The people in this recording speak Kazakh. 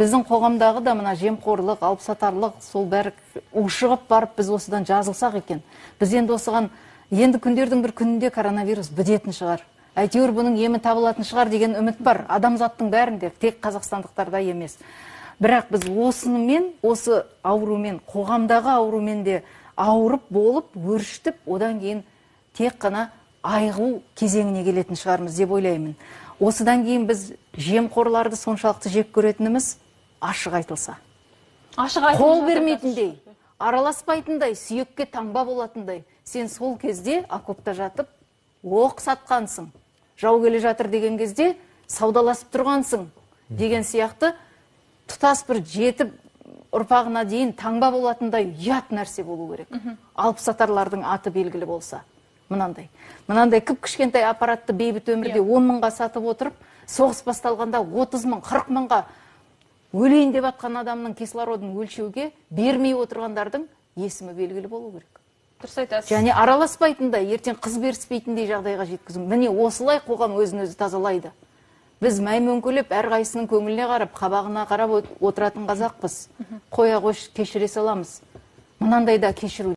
Біздің қоғамдағы да мына жемқорлық, алыпсатарлық, сол бәрі ушығып барып біз осыдан жазылсақ екен. Біз енді осыған енді күндердің бір күнінде коронавирус бітетін шығар. Әйтеуір бұның емі табылатын шығар деген үміт бар. Адамзаттың бәрінде, тек қазақстандықтарда емес. Бірақ біз осынымен, осы аурумен, қоғамдағы аурумен де ауырып болып, өршітіп, одан кейін тек қана айығу кезеңіне келетін шығармыз деп ойлаймын. Осыдан кейін біз жемқорларды соншалықты жек көретініміз ашық айтылса. Қол бермейтіндей, араласпайтындай, сүйекке таңба болатындай, сен сол кезде окопта жатып, оқ сатқансың. Жау келе жатыр деген кезде саудаласып тұрғансың деген сияқты тұтас бір жетіп ұрпағына дейін таңба болатындай ұят нәрсе болу керек. Алыпсатарлардың аты белгілі болса. Мынандай кішкентай аппаратты бейбіт өмірде 10 мыңға сатып отырып, соғыс басталғанда 30 мың, 40 мыңға өлейін деп атқан адамның кислородын өлшеуге бермей отырғандардың есімі белгілі болу керек. Дұрыс айтасыз. Және араласпайтындай, ертең қыз беріспейтіндей жағдайға жеткізу. Міне осылай қоғам өзін-өзі тазалайды. Біз мәймөңкелеп, әрқайсының көңіліне қарап, қабағына қарап отыратын қазақпыз. Қоя қош кешіре саламыз. Мынандай да кешіру